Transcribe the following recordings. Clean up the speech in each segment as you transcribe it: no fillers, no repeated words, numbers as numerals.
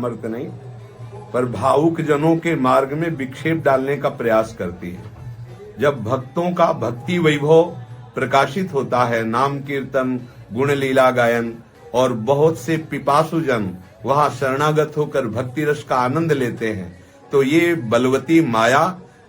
सामर्थ्य नहीं, पर भावुक जनों के मार्ग में विक्षेप डालने का प्रयास करती है। जब भक्तों का भक्ति वैभव प्रकाशित होता है, नाम कीर्तन, गुण लीला गायन और बहुत से पिपासु जन वहां शरणागत होकर भक्ति रस का आनंद लेते हैं, तो ये बलवती माया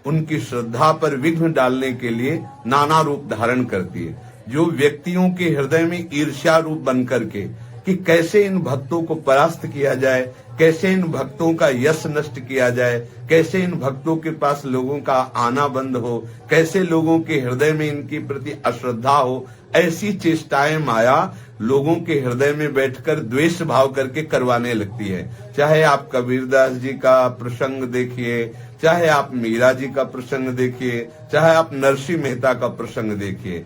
उनकी श्रद्धा पर विघ्न डालने के लिए नाना रूप धारण करती है। जो व्यक्तियों के हृदय में ईर्ष्या रूप बन करके कि कैसे इन भक्तों को परास्त किया जाए, कैसे इन भक्तों का यश नष्ट किया जाए, कैसे इन भक्तों के पास लोगों का आना बंद हो, कैसे लोगों के हृदय में इनके प्रति अश्रद्धा हो, ऐसी चेष्टाएं माया लोगों के हृदय में बैठकर द्वेष भाव करके करवाने लगती है। चाहे आप कबीरदास जी का प्रसंग देखिए, चाहे आप मीरा जी का प्रसंग देखिए, चाहे आप नरसिंह मेहता का प्रसंग देखिए,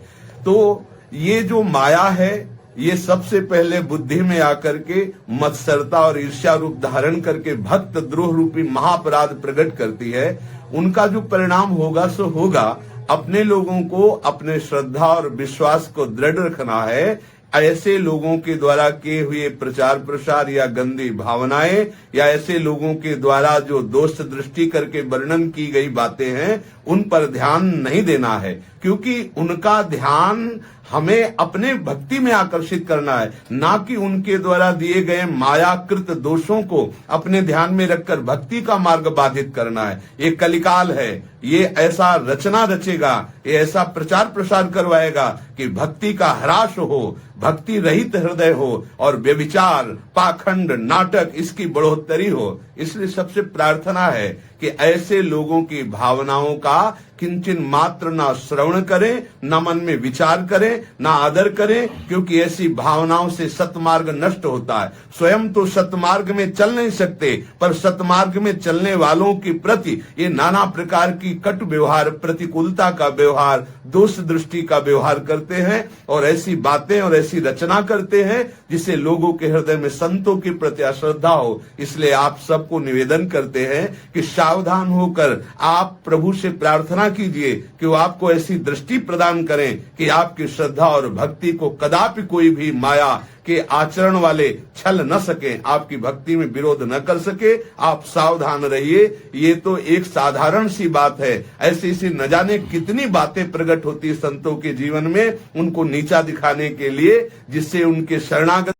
तो ये जो माया है ये सबसे पहले बुद्धि में आकर के मत्सरता और ईर्ष्या रूप धारण करके भक्त द्रोह रूपी महापराध प्रकट करती है। उनका जो परिणाम होगा सो होगा। अपने लोगों को अपने श्रद्धा और विश्वास को दृढ़ रखना है। ऐसे लोगों के द्वारा किए हुए प्रचार प्रसार या गंदी भावनाएं या ऐसे लोगों के द्वारा जो दोष दृष्टि करके वर्णन की गई बातें हैं उन पर ध्यान नहीं देना है, क्योंकि उनका ध्यान हमें अपने भक्ति में आकर्षित करना है, ना कि उनके द्वारा दिए गए मायाकृत दोषों को अपने ध्यान में रखकर भक्ति का मार्ग बाधित करना है। ये कलिकाल है, ये ऐसा रचना रचेगा, ये ऐसा प्रचार प्रसार करवाएगा कि भक्ति का ह्रास हो, भक्ति रहित हृदय हो और व्यभिचार, पाखंड, नाटक इसकी बढ़ोतरी हो। इसलिए सबसे प्रार्थना है कि ऐसे लोगों की भावनाओं का किंचन मात्र ना श्रवण करें, ना मन में विचार करें, ना आदर करें, क्योंकि ऐसी भावनाओं से सतमार्ग नष्ट होता है। स्वयं तो सतमार्ग में चल नहीं सकते, पर सतमार्ग में चलने वालों के प्रति ये नाना प्रकार की कटु व्यवहार, प्रतिकूलता का व्यवहार, दोष दृष्टि का व्यवहार करते हैं और ऐसी बातें और ऐसी रचना करते हैं जिससे लोगों के हृदय में संतों के प्रति अश्रद्धा हो। इसलिए आप सबको निवेदन करते हैं कि सावधान होकर आप प्रभु से प्रार्थना कीजिए कि वो आपको ऐसी दृष्टि प्रदान करें कि आपकी श्रद्धा और भक्ति को कदापि कोई भी माया के आचरण वाले छल न सके, आपकी भक्ति में विरोध न कर सके। आप सावधान रहिए। ये तो एक साधारण सी बात है, ऐसी सी न जाने कितनी बातें प्रकट होती संतों के जीवन में उनको नीचा दिखाने के लिए, जिससे उनके शरणागत